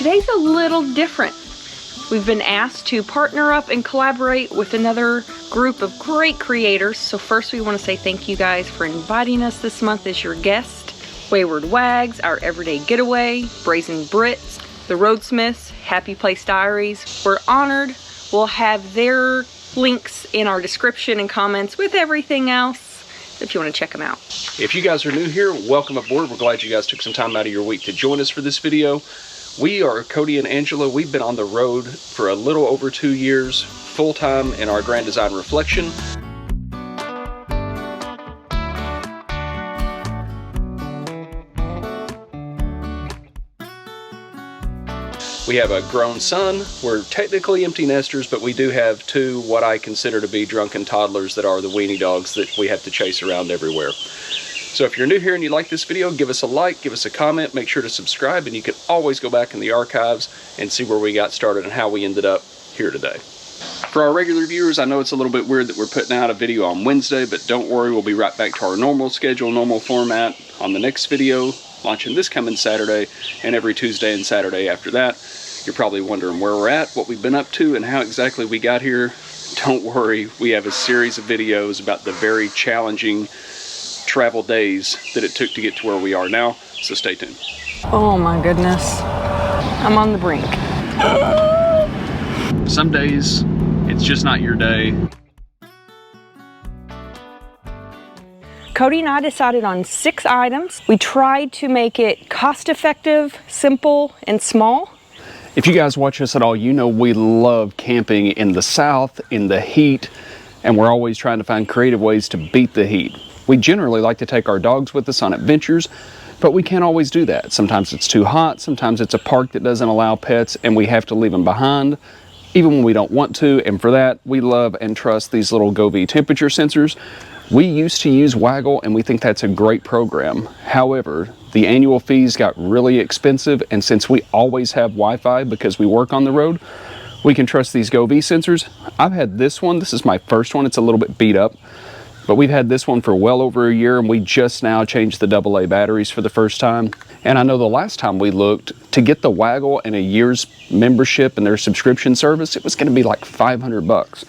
today's a little different. We've been asked to partner up and collaborate with another group of great creators. So first we want to say thank you guys for inviting us this month as your guest. Wayward Waggs, our Everyday Getaway, Brazen Brits, the Roadsmiths, Happy Place Diaries. We're honored. We'll have their links in our description and comments with everything else if you want to check them out. If you guys are new here, welcome aboard. We're glad you guys took some time out of your week to join us for this video. We are Cody and Angela. We've been on the road for a little over 2 years, full-time in our Grand Design Reflection. We have a grown son. We're technically empty nesters, but we do have two what I consider to be drunken toddlers that are the weenie dogs that we have to chase around everywhere. So if you're new here and you like this video, give us a like, give us a comment, make sure to subscribe, and you can always go back in the archives and see where we got started and how we ended up here today. For our regular viewers, I know it's a little bit weird that we're putting out a video on Wednesday, but don't worry, we'll be right back to our normal schedule, normal format on the next video, launching this coming Saturday and every Tuesday and Saturday after that. You're probably wondering where we're at, what we've been up to, and how exactly we got here. Don't worry, we have a series of videos about the very challenging travel days that it took to get to where we are now, so stay tuned. Oh my goodness, I'm on the brink. Some days, it's just not your day. Cody and I decided on 6 items. We tried to make it cost-effective, simple, and small. If you guys watch us at all, you know we love camping in the South, in the heat, and we're always trying to find creative ways to beat the heat. We generally like to take our dogs with us on adventures, but we can't always do that. Sometimes it's too hot, sometimes it's a park that doesn't allow pets, and we have to leave them behind, even when we don't want to, and for that, we love and trust these little GoVee temperature sensors. We used to use Waggle, and we think that's a great program. However, the annual fees got really expensive, and since we always have Wi-Fi because we work on the road, we can trust these GoVee sensors. I've had this one. This is my first one. It's a little bit beat up, but we've had this one for well over a year, and we just now changed the AA batteries for the first time. And I know the last time we looked, to get the Waggle and a year's membership and their subscription service, it was going to be like $500.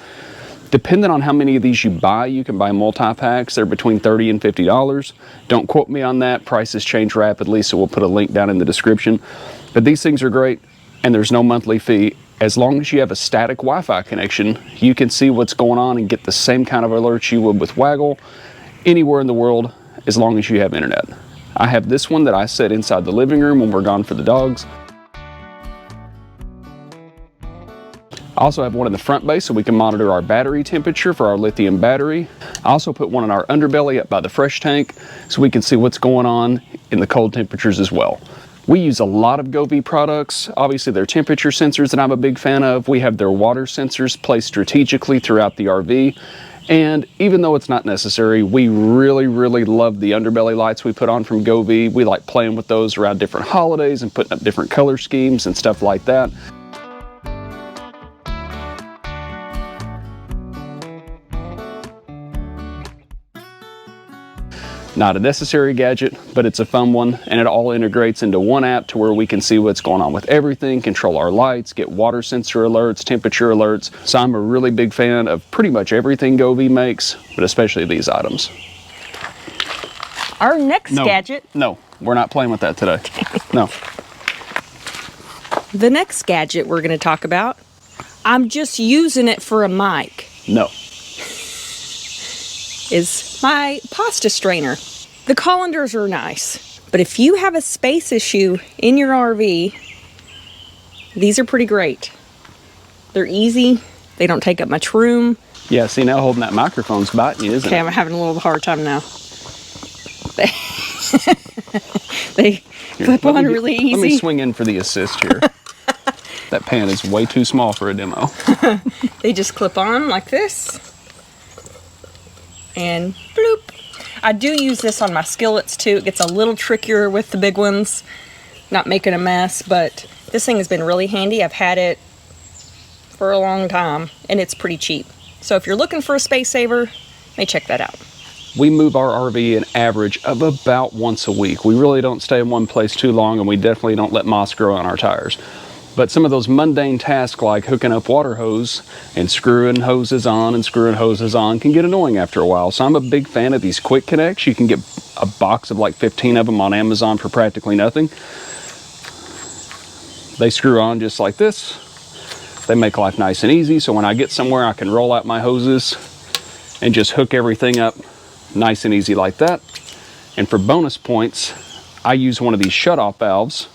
Depending on how many of these you buy, you can buy multi-packs. They're between $30 and $50. Don't quote me on that. Prices change rapidly, so we'll put a link down in the description. But these things are great, and there's no monthly fee. As long as you have a static Wi-Fi connection, you can see what's going on and get the same kind of alerts you would with Waggle anywhere in the world, as long as you have internet. I have this one that I set inside the living room when we're gone for the dogs. I also have one in the front base so we can monitor our battery temperature for our lithium battery. I also put one in our underbelly up by the fresh tank so we can see what's going on in the cold temperatures as well. We use a lot of GoVee products. Obviously, they're temperature sensors that I'm a big fan of. We have their water sensors placed strategically throughout the RV. And even though it's not necessary, we really, really love the underbelly lights we put on from GoVee. We like playing with those around different holidays and putting up different color schemes and stuff like that. Not a necessary gadget, but it's a fun one, and it all integrates into one app to where we can see what's going on with everything, control our lights, get water sensor alerts, temperature alerts. So I'm a really big fan of pretty much everything GoVee makes, but especially these items. Our next gadget. No, we're not playing with that today. No. The next gadget we're going to talk about, I'm just using it for a mic. No. Is my pasta strainer. The colanders are nice, but if you have a space issue in your RV, these are pretty great. They're easy, they don't take up much room. Yeah, see, now holding that microphone's biting you, isn't it? Okay, I'm having a little hard time now. They flip on really easy. Let me swing in for the assist here. That pan is way too small for a demo. They just clip on like this. And bloop. I do use this on my skillets too. It gets a little trickier with the big ones. Not making a mess, but this thing has been really handy. I've had it for a long time, and it's pretty cheap. So if you're looking for a space saver, may check that out. We move our RV an average of about once a week. We really don't stay in one place too long, and we definitely don't let moss grow on our tires. But some of those mundane tasks like hooking up water hose and screwing hoses on and screwing hoses on can get annoying after a while. So I'm a big fan of these quick connects. You can get a box of like 15 of them on Amazon for practically nothing. They screw on just like this. They make life nice and easy. So when I get somewhere, I can roll out my hoses and just hook everything up nice and easy like that. And for bonus points, I use one of these shut-off valves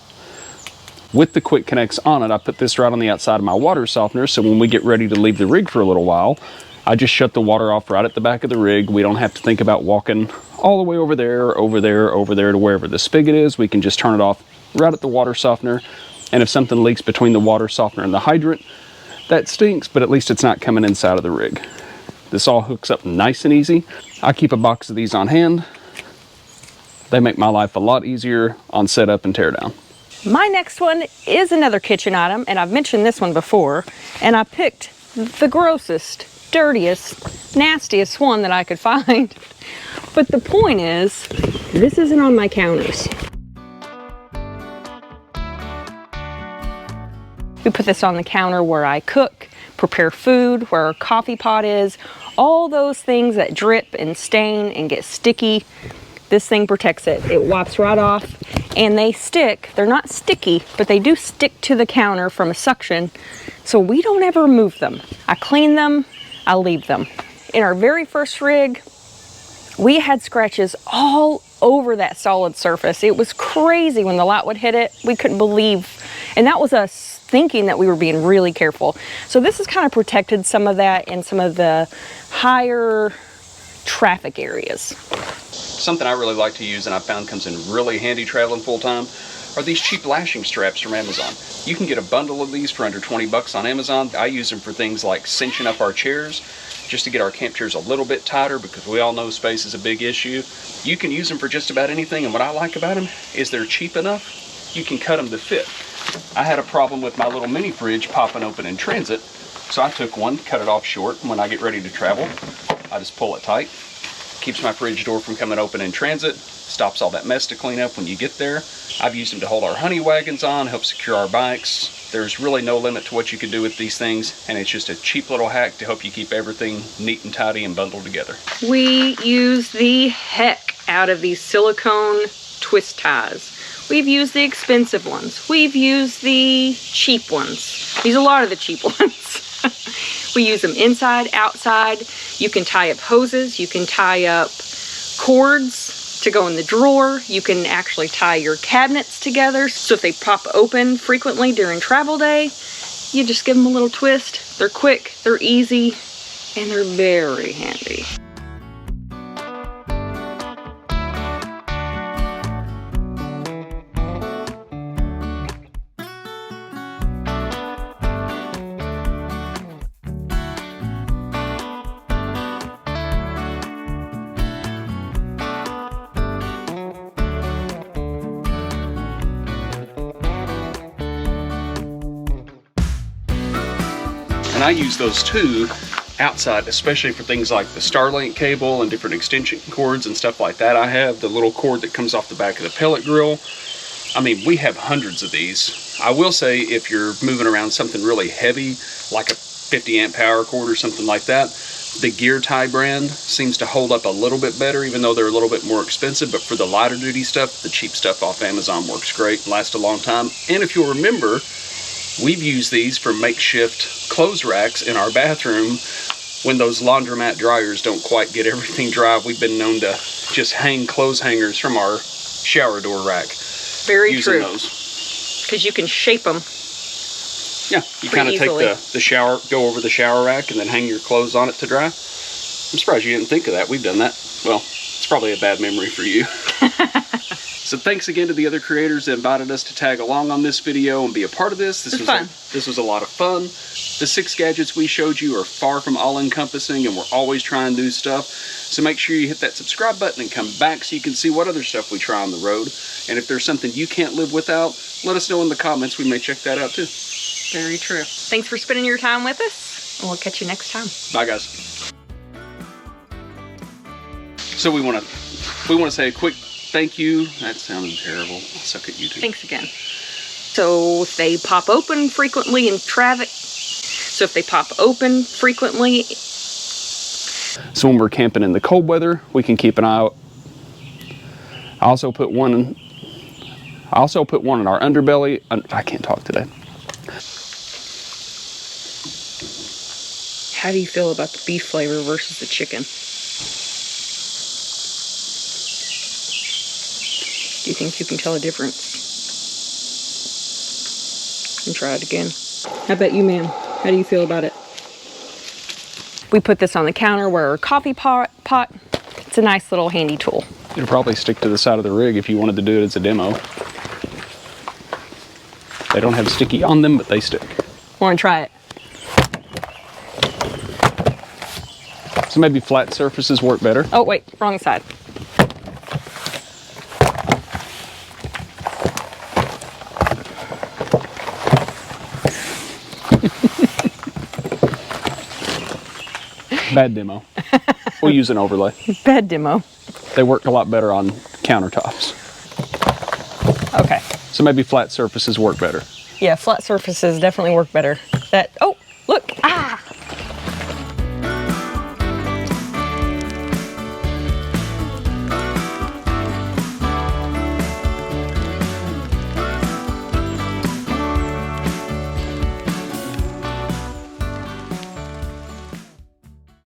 with the quick connects on it. I put this right on the outside of my water softener, so when we get ready to leave the rig for a little while, I just shut the water off right at the back of the rig. We don't have to think about walking all the way over there to wherever the spigot is. We can just turn it off right at the water softener. And if something leaks between the water softener and the hydrant, that stinks, but at least it's not coming inside of the rig. This all hooks up nice and easy. I keep a box of these on hand. They make my life a lot easier on setup and teardown. My next one is another kitchen item, and I've mentioned this one before, and I picked the grossest, dirtiest, nastiest one that I could find. But the point is, this isn't on my counters. We put this on the counter where I cook, prepare food, where our coffee pot is, all those things that drip and stain and get sticky. This thing protects it. It wipes right off, and they stick. They're not sticky, but they do stick to the counter from a suction, so we don't ever move them. I clean them, I leave them. In our very first rig, we had scratches all over that solid surface. It was crazy when the light would hit it. We couldn't believe, and that was us thinking that we were being really careful. So this has kind of protected some of that in some of the higher traffic areas. Something I really like to use and I found comes in really handy traveling full time are these cheap lashing straps from Amazon. You can get a bundle of these for under 20 bucks on Amazon. I use them for things like cinching up our chairs, just to get our camp chairs a little bit tighter, because we all know space is a big issue. You can use them for just about anything, and what I like about them is they're cheap enough, you can cut them to fit. I had a problem with my little mini fridge popping open in transit, so I took one, cut it off short, and when I get ready to travel, I just pull it tight. Keeps my fridge door from coming open in transit, stops all that mess to clean up when you get there. I've used them to hold our honey wagons on, help secure our bikes. There's really no limit to what you can do with these things, and it's just a cheap little hack to help you keep everything neat and tidy and bundled together. We use the heck out of these silicone twist ties. We've used the expensive ones. We've used the cheap ones. Use a lot of the cheap ones. We use them inside, outside. You can tie up hoses. You can tie up cords to go in the drawer. You can actually tie your cabinets together. So if they pop open frequently during travel day, you just give them a little twist. They're quick, they're easy, and they're very handy. And I use those too outside, especially for things like the Starlink cable and different extension cords and stuff like that. I have the little cord that comes off the back of the pellet grill. I mean, we have hundreds of these. I will say, if you're moving around something really heavy, like a 50 amp power cord or something like that, the Gear Tie brand seems to hold up a little bit better, even though they're a little bit more expensive. But for the lighter duty stuff, the cheap stuff off Amazon works great, lasts a long time. And if you'll remember, we've used these for makeshift clothes racks in our bathroom when those laundromat dryers don't quite get everything dry. We've been known to just hang clothes hangers from our shower door rack. Very using true. Those. Because you can shape them. Yeah, you kind of take the shower, go over the shower rack and then hang your clothes on it to dry. I'm surprised you didn't think of that. We've done that. Well, it's probably a bad memory for you. So thanks again to the other creators that invited us to tag along on this video and be a part of this. This was fun. This was a lot of fun. The 6 gadgets we showed you are far from all-encompassing, and we're always trying new stuff. So make sure you hit that subscribe button and come back so you can see what other stuff we try on the road. And if there's something you can't live without, let us know in the comments. We may check that out too. Very true. Thanks for spending your time with us, and we'll catch you next time. Bye, guys. So we want to say a quick thank you. That sounded terrible. I suck at YouTube. Thanks again. So if they pop open frequently in traffic, so if they pop open frequently. So when we're camping in the cold weather, we can keep an eye out. I also put one in our underbelly. I can't talk today. How do you feel about the beef flavor versus the chicken? Do you think you can tell a difference? And try it again. How about you, ma'am? How do you feel about it? We put this on the counter where our coffee pot. It's a nice little handy tool. It'll probably stick to the side of the rig if you wanted to do it as a demo. They don't have sticky on them, but they stick. Want to try it? So maybe flat surfaces work better. Oh wait, wrong side. Bad demo. We'll use an overlay. Bad demo. They work a lot better on countertops. Okay. So maybe flat surfaces work better. Yeah, flat surfaces definitely work better.